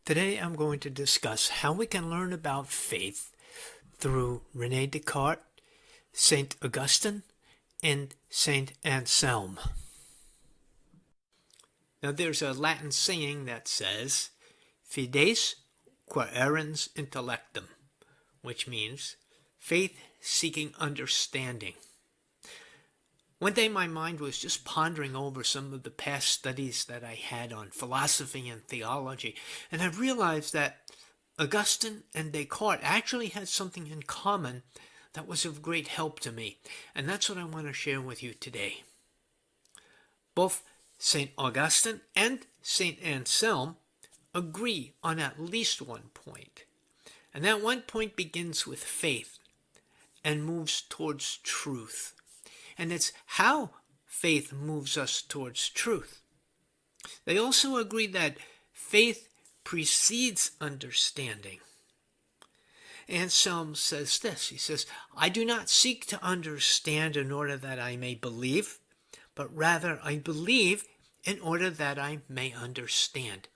Today I'm going to discuss how we can learn about faith through Rene Descartes, Saint Augustine, and Saint Anselm. Now there's a Latin saying that says, Fides quaerens intellectum, which means faith seeking understanding. One day my mind was just pondering over some of the past studies that I had on philosophy and theology, and I realized that Augustine and Descartes actually had something in common that was of great help to me, and that's what I want to share with you today. Both St. Augustine and St. Anselm agree on at least one point, and that one point begins with faith and moves towards truth. And it's how faith moves us towards truth. They also agree that faith precedes understanding. Anselm says this, he says, I do not seek to understand in order that I may believe, but rather I believe in order that I may understand.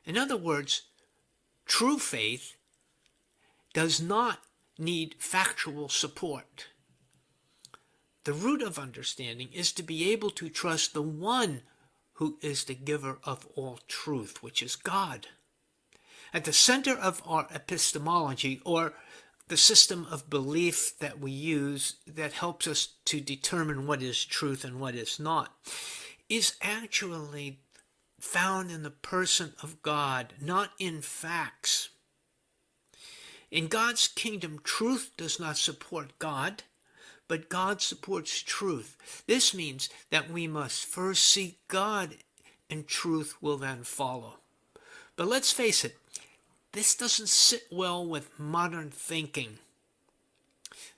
In other words, true faith does not need factual support. The root of understanding is to be able to trust the one who is the giver of all truth, which is God. At the center of our epistemology, or the system of belief that we use that helps us to determine what is truth and what is not, is actually found in the person of God, not in facts. In God's kingdom, truth does not support God, but God supports truth. This means that we must first seek God, and truth will then follow. But let's face it, this doesn't sit well with modern thinking.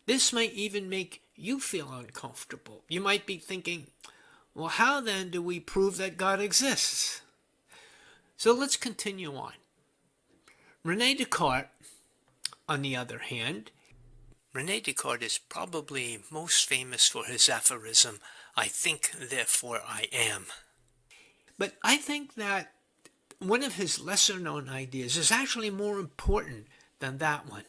This might even make you feel uncomfortable. You might be thinking, well, how then do we prove that God exists? So let's continue on. Rene Descartes, on the other hand, Rene Descartes is probably most famous for his aphorism, I think, therefore I am. But I think that one of his lesser-known ideas is actually more important than that one.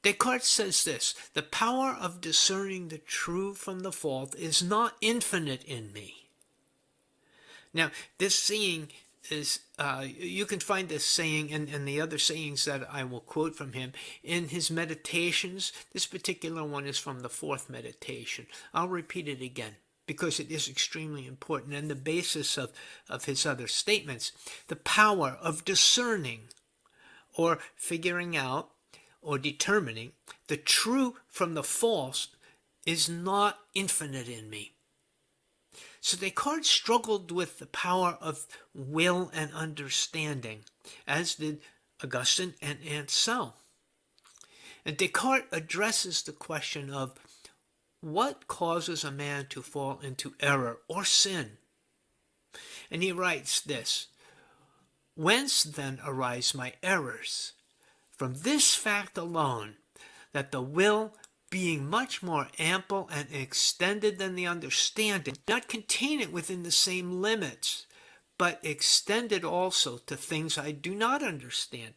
Descartes says this, the power of discerning the true from the false is not infinite in me. Now, this saying is, you can find this saying and the other sayings that I will quote from him in his meditations. This particular one is from the fourth meditation. I'll repeat it again because it is extremely important and the basis of his other statements. The power of discerning or figuring out or determining the true from the false is not infinite in me. So Descartes struggled with the power of will and understanding, as did Augustine and Anselm. And Descartes addresses the question of what causes a man to fall into error or sin. And he writes this, whence then arise my errors? From this fact alone, that the will, being much more ample and extended than the understanding, not contain it within the same limits, but extended also to things I do not understand.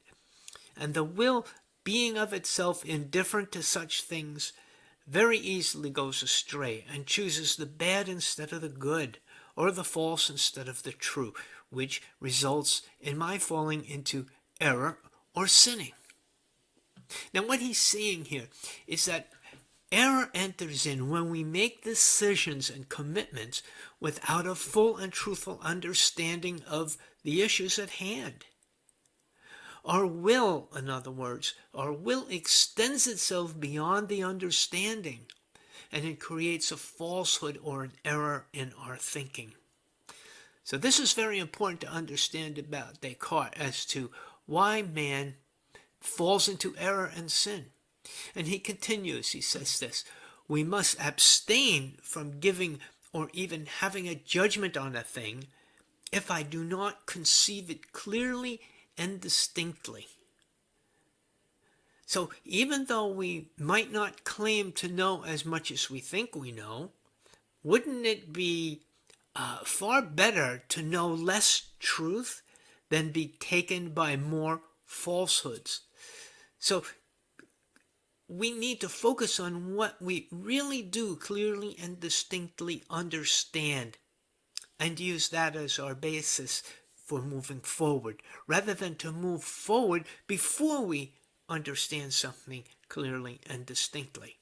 And the will, being of itself indifferent to such things, very easily goes astray and chooses the bad instead of the good, or the false instead of the true, which results in my falling into error or sinning. Now what he's saying here is that error enters in when we make decisions and commitments without a full and truthful understanding of the issues at hand. Our will, in other words, our will extends itself beyond the understanding, and it creates a falsehood or an error in our thinking. So this is very important to understand about Descartes as to why man falls into error and sin. And he continues, he says this, we must abstain from giving or even having a judgment on a thing if I do not conceive it clearly and distinctly. So even though we might not claim to know as much as we think we know, wouldn't it be far better to know less truth than be taken by more falsehoods. So we need to focus on what we really do clearly and distinctly understand and use that as our basis for moving forward, rather than to move forward before we understand something clearly and distinctly.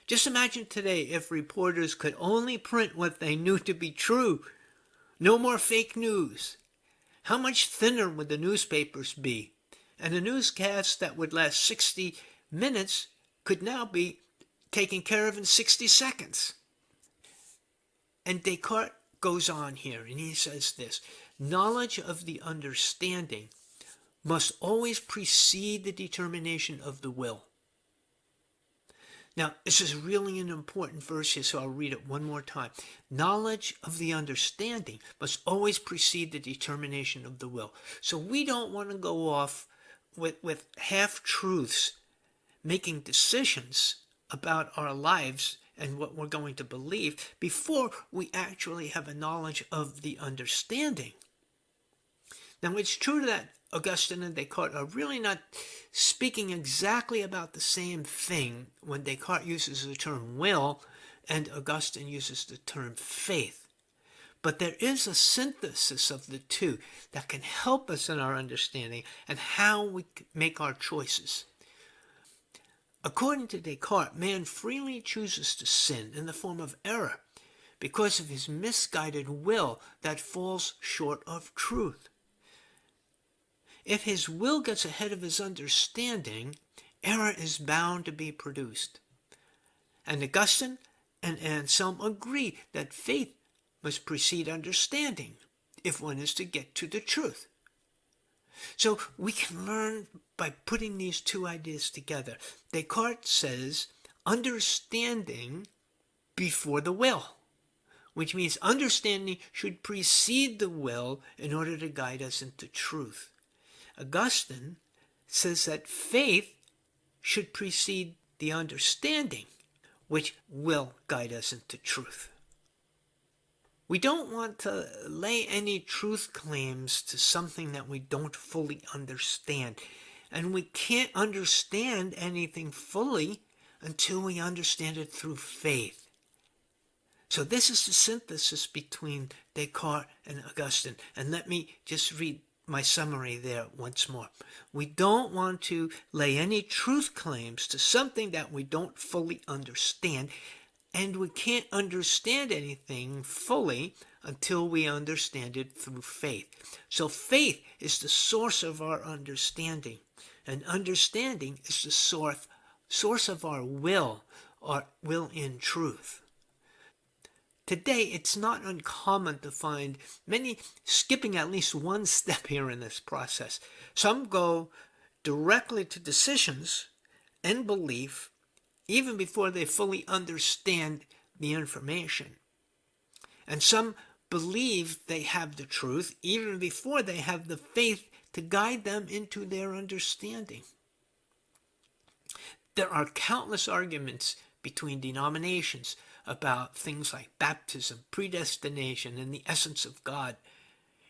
Just imagine today if reporters could only print what they knew to be true. No more fake news. How much thinner would the newspapers be? And a newscast that would last 60 minutes could now be taken care of in 60 seconds. And Descartes goes on here and he says this: knowledge of the understanding must always precede the determination of the will. Now, this is really an important verse here, so I'll read it one more time. Knowledge of the understanding must always precede the determination of the will. So we don't want to go off with half-truths, making decisions about our lives and what we're going to believe before we actually have a knowledge of the understanding. Now, it's true that Augustine and Descartes are really not speaking exactly about the same thing when Descartes uses the term will and Augustine uses the term faith. But there is a synthesis of the two that can help us in our understanding and how we make our choices. According to Descartes, man freely chooses to sin in the form of error because of his misguided will that falls short of truth. If his will gets ahead of his understanding, error is bound to be produced. And Augustine and Anselm agree that faith must precede understanding if one is to get to the truth. So we can learn by putting these two ideas together. Descartes says understanding before the will, which means understanding should precede the will in order to guide us into truth. Augustine says that faith should precede the understanding, which will guide us into truth. We don't want to lay any truth claims to something that we don't fully understand. And we can't understand anything fully until we understand it through faith. So this is the synthesis between Descartes and Augustine. And let me just read my summary there once more. We don't want to lay any truth claims to something that we don't fully understand, and we can't understand anything fully until we understand it through faith. So faith is the source of our understanding, and understanding is the source of our will in truth. Today, it's not uncommon to find many skipping at least one step here in this process. Some go directly to decisions and belief even before they fully understand the information. And some believe they have the truth even before they have the faith to guide them into their understanding. There are countless arguments between denominations about things like baptism, predestination, and the essence of God.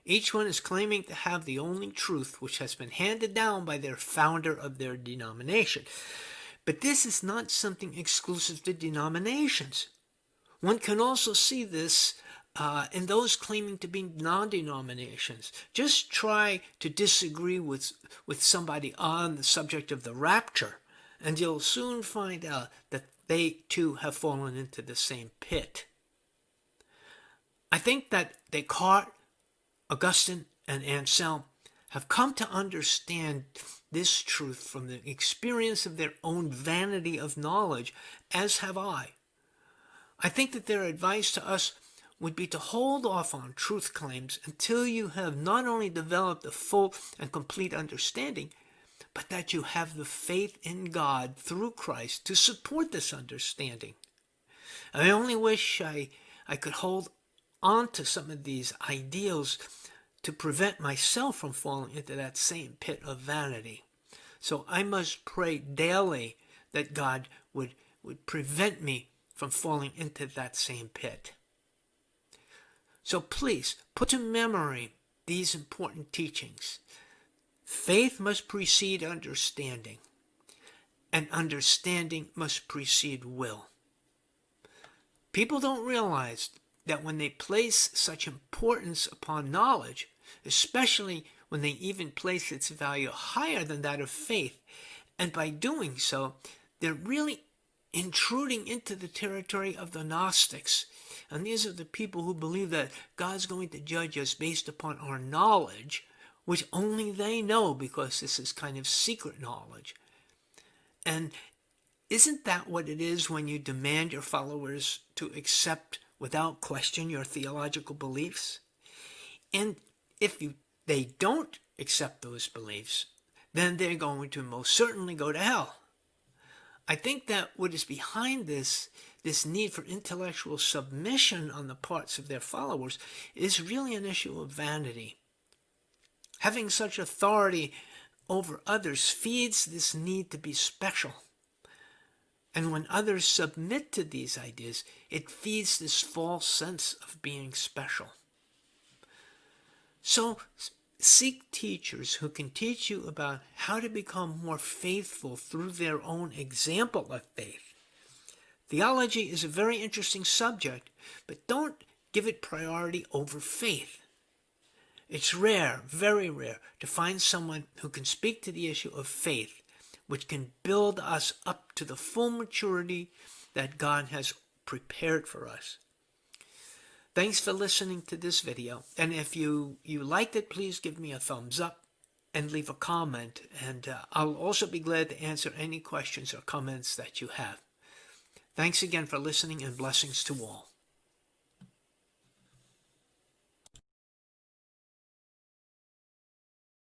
Each one is claiming to have the only truth which has been handed down by their founder of their denomination. But this is not something exclusive to denominations. One can also see this in those claiming to be non-denominations. Just try to disagree with somebody on the subject of the rapture, and you'll soon find out that they too have fallen into the same pit. I think that Descartes, Augustine, and Anselm have come to understand this truth from the experience of their own vanity of knowledge, as have I. I think that their advice to us would be to hold off on truth claims until you have not only developed a full and complete understanding, but that you have the faith in God through Christ to support this understanding. I only wish I could hold on to some of these ideals to prevent myself from falling into that same pit of vanity. So I must pray daily that God would prevent me from falling into that same pit. So please, put to memory these important teachings. Faith must precede understanding, and understanding must precede will. People don't realize that when they place such importance upon knowledge, especially when they even place its value higher than that of faith, and by doing so, they're really intruding into the territory of the Gnostics. And these are the people who believe that God's going to judge us based upon our knowledge, which only they know, because this is kind of secret knowledge. And isn't that what it is when you demand your followers to accept without question your theological beliefs? And if they don't accept those beliefs, then they're going to most certainly go to hell. I think that what is behind this need for intellectual submission on the parts of their followers is really an issue of vanity. Having such authority over others feeds this need to be special. And when others submit to these ideas, it feeds this false sense of being special. So seek teachers who can teach you about how to become more faithful through their own example of faith. Theology is a very interesting subject, but don't give it priority over faith. It's rare, very rare, to find someone who can speak to the issue of faith, which can build us up to the full maturity that God has prepared for us. Thanks for listening to this video, and if you liked it, please give me a thumbs up and leave a comment, and I'll also be glad to answer any questions or comments that you have. Thanks again for listening, and blessings to all.